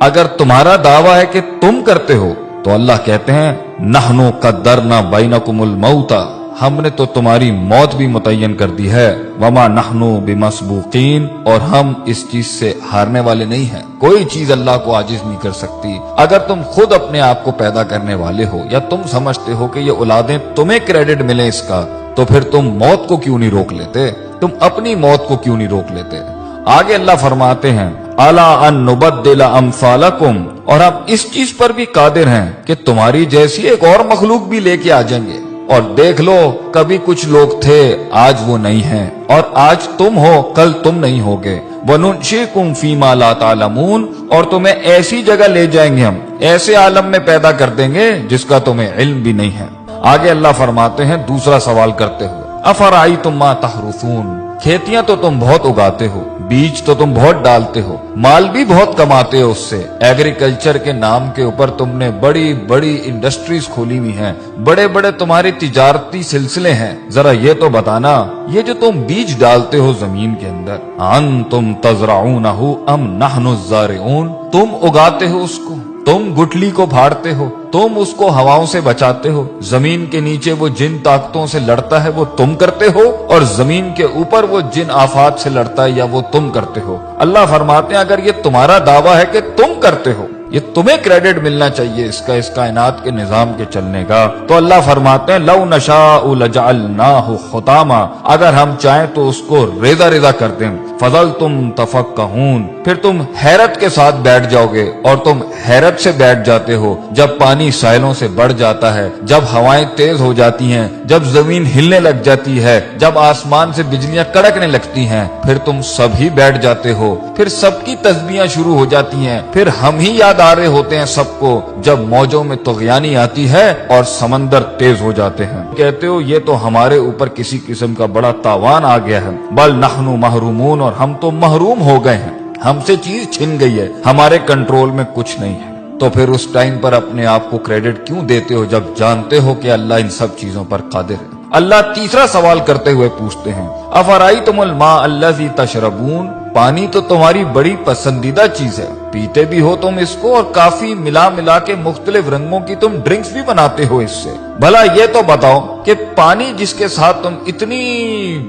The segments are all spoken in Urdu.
اگر تمہارا دعویٰ ہے کہ تم کرتے ہو تو اللہ کہتے ہیں نحنو قدرنا بینکم الموت، ہم نے تو تمہاری موت بھی متعین کر دی ہے، وما نحنو بمسبوقین، اور ہم اس چیز سے ہارنے والے نہیں ہیں، کوئی چیز اللہ کو عاجز نہیں کر سکتی۔ اگر تم خود اپنے آپ کو پیدا کرنے والے ہو یا تم سمجھتے ہو کہ یہ اولادیں تمہیں کریڈٹ ملے اس کا، تو پھر تم موت کو کیوں نہیں روک لیتے؟ تم اپنی موت کو کیوں نہیں روک لیتے؟ آگے اللہ فرماتے ہیں الا ان نبدل امثالکم، اور ہم اس چیز پر بھی قادر ہیں کہ تمہاری جیسی ایک اور مخلوق بھی لے کے آ جائیں گے، اور دیکھ لو کبھی کچھ لوگ تھے آج وہ نہیں ہیں، اور آج تم ہو کل تم نہیں ہوگے، وَنُنْشِئْكُمْ فِي مَا لَا تَعْلَمُونَ، اور تمہیں ایسی جگہ لے جائیں گے، ہم ایسے عالم میں پیدا کر دیں گے جس کا تمہیں علم بھی نہیں ہے۔ آگے اللہ فرماتے ہیں دوسرا سوال کرتے ہوئے افرأیتم ما تحرثون، کھیتیاں تو تم بہت اگاتے ہو، بیج تو تم بہت ڈالتے ہو، مال بھی بہت کماتے ہو اس سے، ایگریکلچر کے نام کے اوپر تم نے بڑی بڑی انڈسٹریز کھولی ہوئی ہیں، بڑے بڑے تمہارے تجارتی سلسلے ہیں، ذرا یہ تو بتانا یہ جو تم بیج ڈالتے ہو زمین کے اندر، انتم تزرعونہ ام نحن الزارعون، تم اگاتے ہو اس کو، تم گٹلی کو پھاڑتے ہو، تم اس کو ہواؤں سے بچاتے ہو، زمین کے نیچے وہ جن طاقتوں سے لڑتا ہے وہ تم کرتے ہو، اور زمین کے اوپر وہ جن آفات سے لڑتا ہے یا وہ تم کرتے ہو۔ اللہ فرماتے ہیں اگر یہ تمہارا دعویٰ ہے کہ تم کرتے ہو، یہ تمہیں کریڈٹ ملنا چاہیے اس کائنات کے نظام کے چلنے کا، تو اللہ فرماتے ہیں لو نشاء لجعلناہ حطاما، اگر ہم چاہیں تو اس کو ریزہ ریزہ کر دیں، فظلتم تفکہون، پھر تم حیرت کے ساتھ بیٹھ جاؤ گے، اور تم حیرت سے بیٹھ جاتے ہو جب پانی ساحلوں سے بڑھ جاتا ہے، جب ہوائیں تیز ہو جاتی ہیں، جب زمین ہلنے لگ جاتی ہے، جب آسمان سے بجلیاں کڑکنے لگتی ہیں، پھر تم سب ہی بیٹھ جاتے ہو، پھر سب کی تسبیحاں شروع ہو جاتی ہیں، پھر ہم ہی یاد آ رہے ہوتے ہیں سب کو جب موجوں میں طغیانی آتی ہے اور سمندر تیز ہو جاتے ہیں، کہتے ہو یہ تو ہمارے اوپر کسی قسم کا بڑا تاوان آ گیا ہے، بل نحن محرومون، اور ہم تو محروم ہو گئے ہیں، ہم سے چیز چھن گئی ہے، ہمارے کنٹرول میں کچھ نہیں ہے۔ تو پھر اس ٹائم پر اپنے آپ کو کریڈٹ کیوں دیتے ہو جب جانتے ہو کہ اللہ ان سب چیزوں پر قادر ہے؟ اللہ تیسرا سوال کرتے ہوئے پوچھتے ہیں افرأیتم الماء الذی تشربون، پانی تو تمہاری بڑی پسندیدہ چیز ہے، پیتے بھی ہو تم اس کو، اور کافی ملا ملا کے مختلف رنگوں کی تم ڈرنکس بھی بناتے ہو اس سے، بھلا یہ تو بتاؤ کہ پانی جس کے ساتھ تم اتنی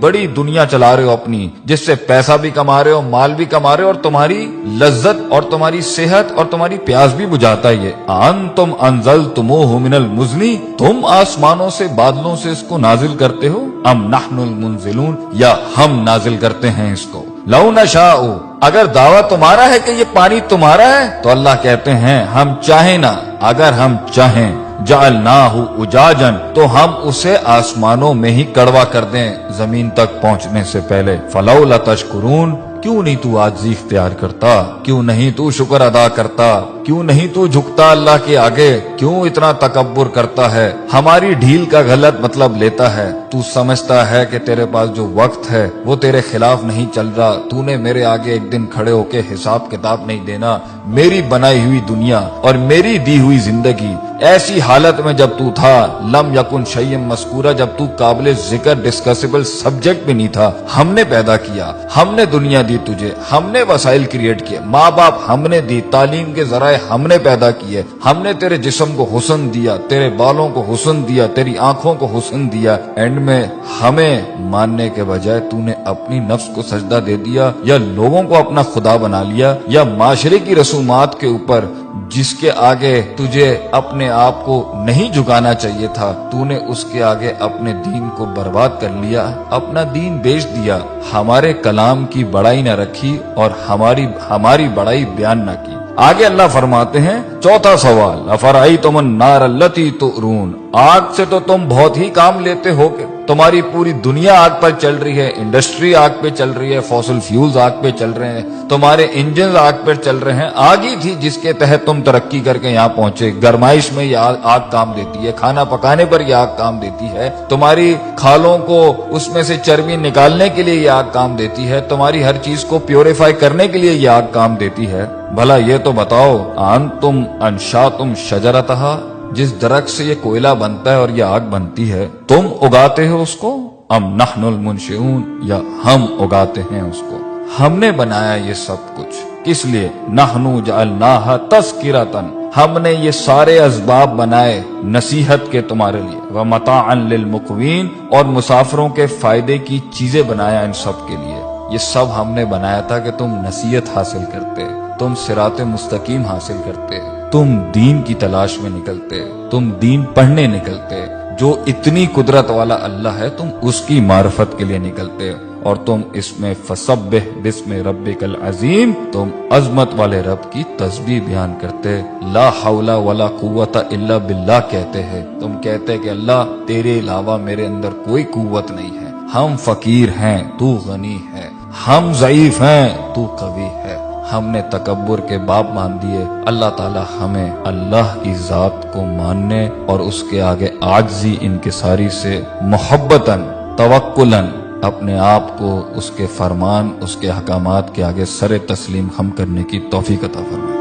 بڑی دنیا چلا رہے ہو اپنی، جس سے پیسہ بھی کما رہے ہو، مال بھی کما رہے ہو، اور تمہاری لذت اور تمہاری صحت اور تمہاری پیاس بھی بجھاتا ہے، یہ انتم انزلتموہ من المزن، تم آسمانوں سے بادلوں سے اس کو نازل کرتے ہو، ام نحن المنزلون، یا ہم نازل کرتے ہیں اس کو، لو نشاء، اگر دعویٰ تمہارا ہے کہ یہ پانی تمہارا ہے تو اللہ کہتے ہیں ہم چاہیں نا، اگر ہم چاہیں جعلناہ اجاجا، تو ہم اسے آسمانوں میں ہی کڑوا کر دیں زمین تک پہنچنے سے پہلے، فلولا تشکرون، کیوں نہیں تو عاجزی اختیار کرتا، کیوں نہیں تو شکر ادا کرتا، کیوں نہیں تو جھکتا اللہ کے آگے، کیوں اتنا تکبر کرتا ہے، ہماری ڈھیل کا غلط مطلب لیتا ہے، تو سمجھتا ہے کہ تیرے پاس جو وقت ہے وہ تیرے خلاف نہیں چل رہا، تو نے میرے آگے ایک دن کھڑے ہو کے حساب کتاب نہیں دینا، میری بنائی ہوئی دنیا اور میری دی ہوئی زندگی ایسی حالت میں جب تو تھا، لم یکن شیئا مذکورا، جب تو قابل ذکر ڈسکسیبل سبجیکٹ بھی نہیں تھا، ہم نے پیدا کیا، ہم نے دنیا دی تجھے، ہم نے وسائل کریٹ کیے، ماں باپ ہم نے دی، تعلیم کے ذرائع ہم نے پیدا کیے، ہم نے تیرے جسم کو حسن دیا، تیرے بالوں کو حسن دیا، تیری آنکھوں کو حسن دیا، اینڈ میں ہمیں ماننے کے بجائے تو نے اپنی نفس کو سجدہ دے دیا، یا لوگوں کو اپنا خدا بنا لیا، یا معاشرے کی رسومات کے اوپر جس کے آگے تجھے اپنے آپ کو نہیں جھکانا چاہیے تھا، تو نے اس کے آگے اپنے دین کو برباد کر لیا، اپنا دین بیچ دیا، ہمارے کلام کی بڑائی نہ رکھی اور ہماری بڑائی بیان نہ کی۔ آگے اللہ فرماتے ہیں چوتھا سوال افرأیتم النار التی تؤرون، آگ سے تو تم بہت ہی کام لیتے ہو کہ تمہاری پوری دنیا آگ پر چل رہی ہے، انڈسٹری آگ پہ چل رہی ہے، فوسل فیولز آگ پہ چل رہے ہیں، تمہارے انجنز آگ پر چل رہے ہیں، آگ ہی تھی جس کے تحت تم ترقی کر کے یہاں پہنچے، گرمائش میں یہ آگ کام دیتی ہے، کھانا پکانے پر یہ آگ کام دیتی ہے، تمہاری کھالوں کو اس میں سے چربی نکالنے کے لیے یہ آگ کام دیتی ہے، تمہاری ہر چیز کو پیوریفائی کرنے کے لیے یہ آگ کام دیتی ہے، بھلا یہ تو بتاؤ انتم انشاتم شجرتہا، جس درخت سے یہ کوئلہ بنتا ہے اور یہ آگ بنتی ہے تم اگاتے ہو اس کو، ام نحن المنشئون، یا ہم اگاتے ہیں اس کو، ہم نے بنایا یہ سب کچھ، کس لیے؟ نحنو جعلناہا تذکرۃ، ہم نے یہ سارے اسباب بنائے نصیحت کے تمہارے لیے، ومتاعا للمقوین، اور مسافروں کے فائدے کی چیزیں بنایا ان سب کے لیے۔ یہ سب ہم نے بنایا تھا کہ تم نصیحت حاصل کرتے، تم صراط مستقیم حاصل کرتے، تم دین کی تلاش میں نکلتے، تم دین پڑھنے نکلتے۔ جو اتنی قدرت والا اللہ ہے تم اس کی معرفت کے لیے نکلتے، اور تم اس میں فسبح بسم ربک العظیم، تم عظمت والے رب کی تسبیح بیان کرتے، لا حول ولا قوت الا باللہ کہتے ہیں، تم کہتے کہ اللہ تیرے علاوہ میرے اندر کوئی قوت نہیں ہے، ہم فقیر ہیں تو غنی ہے، ہم ضعیف ہیں تو قوی ہے۔ ہم نے تکبر کے باب مان دیے، اللہ تعالی ہمیں اللہ کی ذات کو ماننے اور اس کے آگے عاجزی انکساری سے محبتاً توکلاً اپنے آپ کو اس کے فرمان، اس کے احکامات کے آگے سر تسلیم خم کرنے کی توفیق عطا فرمائے۔